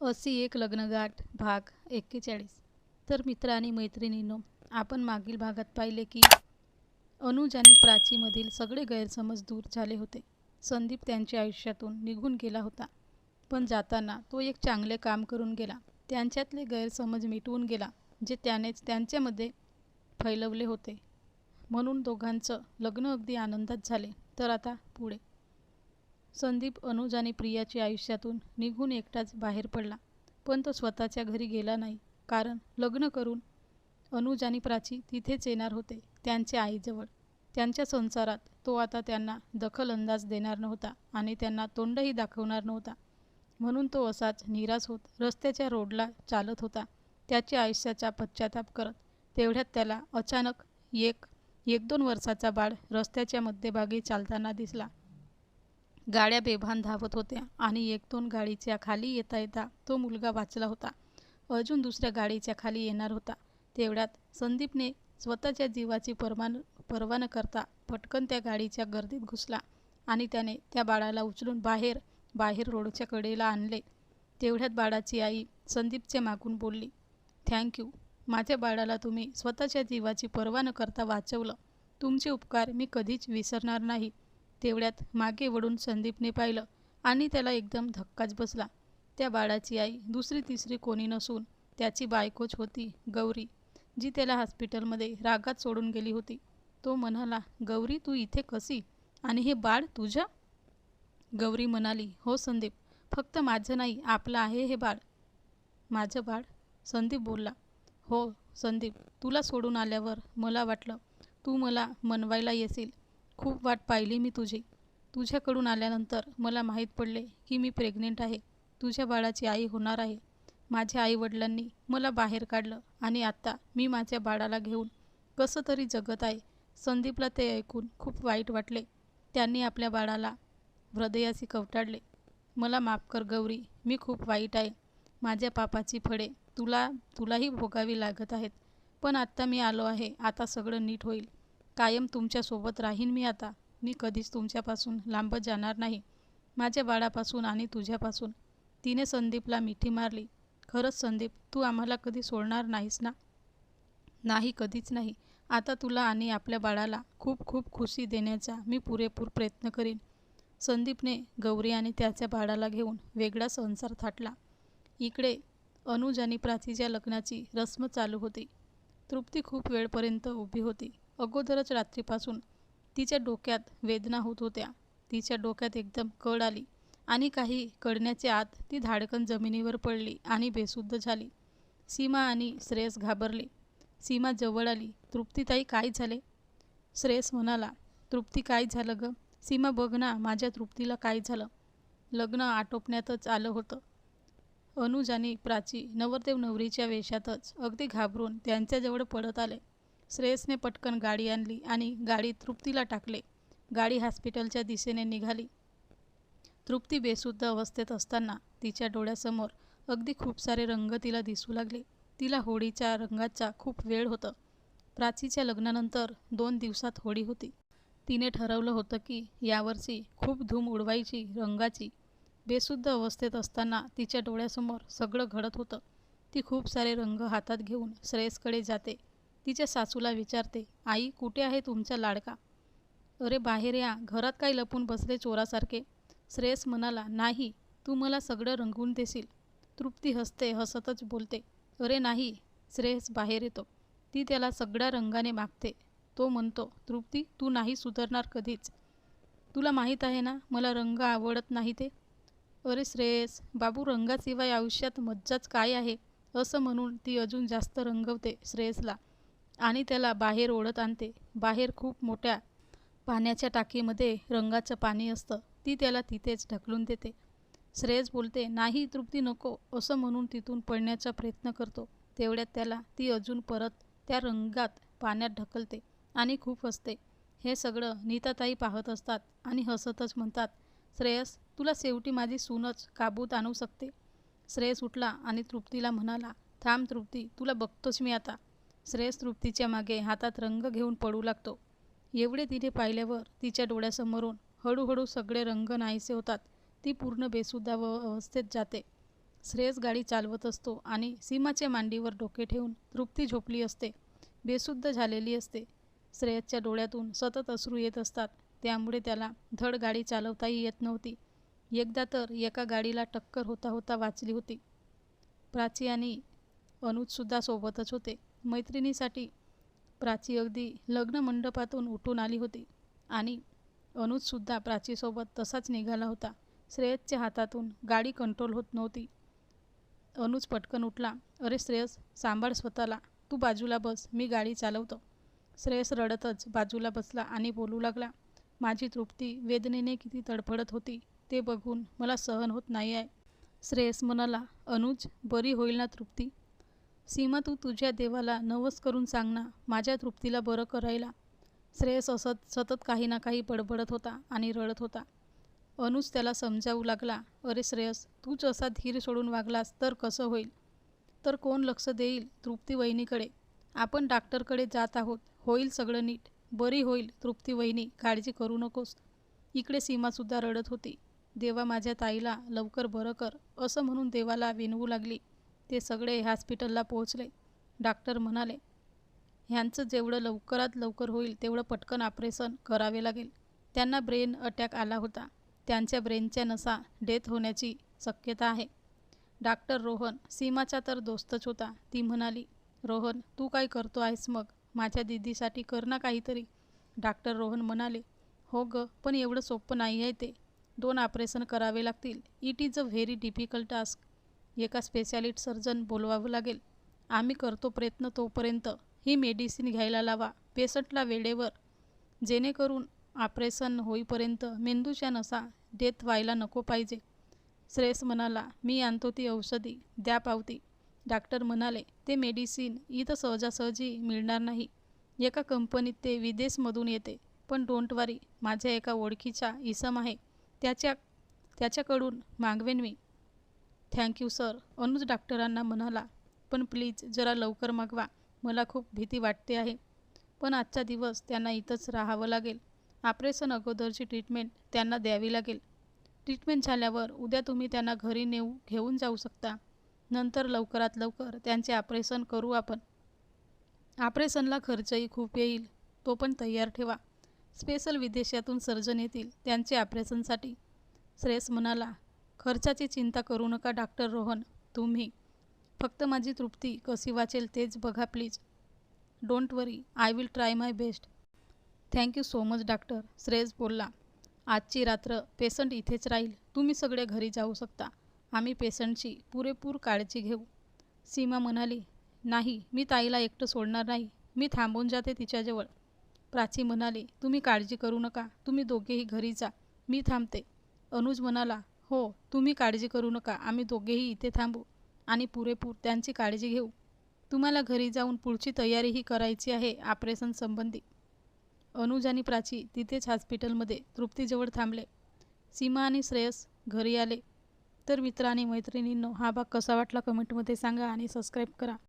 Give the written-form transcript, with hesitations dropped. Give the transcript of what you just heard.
अशी एक लग्नगाठ भाग 41. तर मित्र आणि मैत्रिणींनो, आपण मागील भागात पाहिले की अनुज आणि प्राचीमधील सगळे गैरसमज दूर झाले होते. संदीप त्यांच्या आयुष्यातून निघून गेला होता, पण जाताना तो एक चांगले काम करून गेला. त्यांच्यातले गैरसमज मिटवून गेला, जे त्यानेच त्यांच्यामध्ये फैलवले होते. म्हणून दोघांचं लग्न अगदी आनंदात झाले. तर आता पुढे संदीप अनुज आणि प्रियाच्या आयुष्यातून निघून एकटाच बाहेर पडला. पण तो स्वतःच्या घरी गेला नाही, कारण लग्न करून अनुज आणि प्राची तिथेच येणार होते, त्यांच्या आईजवळ. त्यांच्या संसारात तो आता त्यांना दखलंदाज देणार नव्हता आणि त्यांना तोंडही दाखवणार नव्हता. म्हणून तो असाच निराश होत रस्त्याच्या रोडला चालत होता, त्याच्या आयुष्याचा पश्चाताप करत. तेवढ्यात त्याला अचानक एक 2 वर्षाचा बाळ रस्त्याच्या मध्यभागी चालताना दिसला. गाड्या बेभान धावत होत्या आणि 1-2 गाडीच्या खाली येता येता तो मुलगा वाचला होता. अजून दुसऱ्या गाडीच्या खाली येणार होता. तेवढ्यात संदीपने स्वतःच्या जीवाची पर्वा न करता पटकन त्या गाडीच्या गर्दीत घुसला आणि त्याने त्या बाळाला उचलून बाहेर रोडच्या कडेला आणले. तेवढ्यात बाळाची आई संदीपच्या मागून बोलली, "थँक यू. माझ्या बाळाला तुम्ही स्वतःच्या जीवाची पर्वा न करता वाचवलं. तुमचे उपकार मी कधीच विसरणार नाही." तेवढ्यात मागे वळून संदीपने पाहिलं आणि त्याला एकदम धक्काच बसला. त्या बाळाची आई दुसरी तिसरी कोणी नसून त्याची बायकोच होती, गौरी, जी त्याला हॉस्पिटलमध्ये रागात सोडून गेली होती. तो म्हणाला, "गौरी, तू इथे कशी? आणि हे बाळ तुझ्या?" गौरी म्हणाली, "हो संदीप, फक्त माझं नाही, आपलं आहे हे बाळ." "माझं बाळ?" संदीप बोलला. "हो संदीप, तुला सोडून आल्यावर मला वाटलं तू मला मनवायला येशील. खूप वाट पाहिली मी तुझी. तुझ्याकडून आल्यानंतर मला माहीत पडले की मी प्रेग्नेंट आहे, तुझ्या बाळाची आई होणार आहे. माझ्या आईवडिलांनी मला बाहेर काढलं आणि आता मी माझ्या बाळाला घेऊन कसं तरी जगत आहे." संदीपला ते ऐकून खूप वाईट वाटले. त्यांनी आपल्या बाळाला हृदयाशी कवटाळले. "मला माफ कर गौरी, मी खूप वाईट आहे. माझ्या पापाची फळे तुलाही भोगावी लागत आहेत. पण आत्ता मी आलो आहे, आता सगळं नीट होईल. कायम तुमच्यासोबत राहीन मी आता. मी कधीच तुमच्यापासून लांब जाणार नाही, माझ्या बाळापासून आणि तुझ्यापासून." तिने संदीपला मिठी मारली. "खरंच संदीप, तू आम्हाला कधी सोडणार नाहीस ना?" "नाही, कधीच नाही. आता तुला आणि आपल्या बाळाला खूप खूप खुशी देण्याचा मी पुरेपूर प्रयत्न करीन." संदीपने गौरी आणि त्याच्या बाळाला घेऊन वेगळा संसार थाटला. इकडे अनुज आणि प्राचीच्या लग्नाची रस्म चालू होती. तृप्ती खूप वेळपर्यंत उभी होती. अगोदरच रात्रीपासून तिच्या डोक्यात वेदना होत होत्या. तिच्या डोक्यात एकदम कळ आली आणि काही कळण्याच्या आत ती धाडकन जमिनीवर पडली आणि बेशुद्ध झाली. सीमा आणि श्रेयस घाबरले. सीमा जवळ आली. "तृप्तीताई, काय झाले?" श्रेयस म्हणाला, "तृप्ती, काय झालं गं?" "सीमा, बघ ना, माझ्या तृप्तीला काय झालं." लग्न आटोपण्यातच आलं होतं. अनुज आणि प्राची नवरदेव नवरीच्या वेशातच अगदी घाबरून त्यांच्याजवळ पडत आले. श्रेयसने पटकन गाडी आणली आणि गाडीत तृप्तीला टाकले. गाडी हॉस्पिटलच्या दिशेने निघाली. तृप्ती बेशुद्ध अवस्थेत असताना तिच्या डोळ्यासमोर अगदी खूप सारे रंग तिला दिसू लागले. तिला होळीच्या रंगाचा खूप वेळ होतं. प्राचीच्या लग्नानंतर 2 दिवसात होळी होती. तिने ठरवलं होतं की यावर्षी खूप धूम उडवायची रंगाची. बेशुद्ध अवस्थेत असताना तिच्या डोळ्यासमोर सगळं घडत होतं. ती खूप सारे रंग हातात घेऊन श्रेयसकडे जाते. तिच्या सासूला विचारते, "आई, कुठे आहे तुमचा लाडका? अरे बाहेर या, घरात काय लपून बसले चोरासारखे?" श्रेयस म्हणाला, "नाही, तू मला सगळं रंगवून देशील." तृप्ती हसते, हसतच बोलते, "अरे नाही." श्रेयस बाहेर येतो. ती त्याला सगळ्या रंगाने मागते. तो म्हणतो, "तृप्ती, तू नाही सुधारणार कधीच. तुला माहीत आहे ना, मला रंग आवडत नाही ते." "अरे श्रेयस बाबू, रंगाशिवाय आयुष्यात मज्जाच काय आहे?" असं म्हणून ती अजून जास्त रंगवते श्रेयसला आणि त्याला बाहेर ओढत आणते. बाहेर खूप मोठ्या पाण्याच्या टाकीमध्ये रंगाचं पाणी असतं. ती त्याला तिथेच ढकलून देते. श्रेयस बोलते, "नाही तृप्ती, नको." असं म्हणून तिथून पळण्याचा प्रयत्न करतो. तेवढ्यात त्याला ती अजून परत त्या रंगात पाण्यात ढकलते आणि खूप हसते. हे सगळं नीताताई पाहत असतात आणि हसतच म्हणतात, "श्रेयस, तुला शेवटी माझी सूनच काबूत आणू शकते." श्रेयस उठला आणि तृप्तीला म्हणाला, "थांब तृप्ती, तुला बघतोच मी आता." श्रेयस तृप्तीच्या मागे हातात रंग घेऊन पळू लागतो. एवढे तिने पाहिल्यावर तिच्या डोळ्यासमोरून हळूहळू सगळे रंग नाहीसे होतात. ती पूर्ण बेशुद्ध अवस्थेत जाते. श्रेयस गाडी चालवत असतो आणि सीमाच्या मांडीवर डोके ठेवून तृप्ती झोपली असते, बेशुद्ध झालेली असते. श्रेयसच्या डोळ्यातून सतत अश्रू येत असतात, त्यामुळे त्याला धड गाडी चालवताही येत नव्हती. एकदा तर एका गाडीला टक्कर होता होता वाचली होती. प्राची आणि अनुजसुद्धा सोबतच होते. मैत्रिणीसाठी प्राची अगदी लग्न मंडपातून उठून आली होती आणि अनुजसुद्धा प्राचीसोबत तसाच निघाला होता. श्रेयसच्या हातातून गाडी कंट्रोल होत नव्हती. अनुज पटकन उठला. अरे श्रेयस, सांभाळ स्वतःला, तू बाजूला बस, मी गाडी चालवतो. श्रेयस रडतच बाजूला बसला आणि बोलू लागला, माझी तृप्ती वेदनेने किती तडफडत होती ते बघून मला सहन होत नाही आहे. श्रेयस म्हणाला, अनुज, बरी होईल ना तृप्ती? सीमा, तू तुझ्या देवाला नवस करून सांग ना माझ्या तृप्तीला बरं करायला. श्रेयस असत सतत काही ना काही बडबडत होता आणि रडत होता. अनुज त्याला समजावू लागला, अरे श्रेयस, तूच असा धीर सोडून वागलास तर कसं होईल? तर कोण लक्ष देईल तृप्ती वहिनीकडे? आपण डॉक्टरकडे जात आहोत, होईल सगळं नीट, बरी होईल तृप्ती वहिनी, काळजी करू नकोस. इकडे सीमासुद्धा रडत होती. देवा, माझ्या ताईला लवकर बरं कर, असं म्हणून देवाला विनवू लागली. ते सगळे हॉस्पिटलला पोहोचले. डॉक्टर म्हणाले, ह्यांचं जेवढं लवकरात लवकर होईल तेवढं पटकन ऑपरेशन करावे लागेल. त्यांना ब्रेन अटॅक आला होता. त्यांच्या ब्रेनच्या नसा डेथ होण्याची शक्यता आहे. डॉक्टर रोहन, सीमाचा तर दोस्तच होता, ती म्हणाली, रोहन, तू काय करतो आहेस मग? माझ्या दीदीसाठी कर ना काहीतरी. डॉक्टर रोहन म्हणाले, हो ग, पण एवढं सोपं नाही आहे ते. 2 ऑपरेशन करावे लागतील. It is a very difficult task. एका स्पेशालिस्ट सर्जन बोलवावं लागेल. आम्ही करतो प्रयत्न, तोपर्यंत ही मेडिसिन घ्यायला लावा पेशंटला वेळेवर, जेणेकरून ऑपरेशन होईपर्यंत मेंदूच्या नसा डेथ व्हायला नको पाहिजे. श्रेयस म्हणाला, मी आणतो ती औषधी, द्या पावती. डॉक्टर म्हणाले, ते मेडिसिन इथं सहजासहजी मिळणार नाही. एका कंपनीत ते विदेशमधून येते. पण डोंट वरी, माझ्या एका ओळखीचा इसम आहे, त्याच्याकडून मागवेन मी. थँक्यू सर, अनुज डॉक्टरांना म्हणाला, पण प्लीज जरा लवकर मागवा, मला खूप भीती वाटते आहे. पण आजचा दिवस त्यांना इथंच राहावं लागेल. ऑपरेशन अगोदरची ट्रीटमेंट त्यांना द्यावी लागेल. ट्रीटमेंट झाल्यावर उद्या तुम्ही त्यांना घरी घेऊन जाऊ शकता. नंतर लवकरात लवकर त्यांचे ऑपरेशन करू आपण. ऑपरेशनला खर्चही खूप येईल, तो पण तयार ठेवा. स्पेशल विदेशातून सर्जन येतील त्यांचे ऑपरेशनसाठी. श्रेयस म्हणाला, खर्चाची चिंता करू नका डॉक्टर रोहन, तुम्ही फक्त माझी तृप्ती कशी वाचेल तेच बघा please. Don't worry, I will try my best. Thank you so much doctor, Shreyas बोलला. आजची रात्र पेशंट इथेच राहील, तुम्ही सगळे घरी जाऊ शकता. आम्ही पेशंटची पुरेपूर काळजी घेऊ. सीमा म्हणाली, नाही, मी ताईला एकटं सोडणार नाही, मी थांबून जाते तिच्याजवळ. प्राची म्हणाली, तुम्ही काळजी करू नका, तुम्ही दोघेही घरी जा, मी थांबते. अनुज म्हणाला, हो, तुम्ही काळजी करू नका, आम्ही दोघेही इथे थांबू आणि पुरेपूर त्यांची काळजी घेऊ. तुम्हाला घरी जाऊन पुढची तयारीही करायची आहे ऑपरेशन संबंधी. अनुज आणि प्राची तिथेच हॉस्पिटलमध्ये तृप्तीजवळ थांबले. सीमा आणि श्रेयस घरी आले. तर मित्र आणि मैत्रिणींनो, हा भाग कसा वाटला कमेंटमध्ये सांगा आणि सबस्क्राईब करा.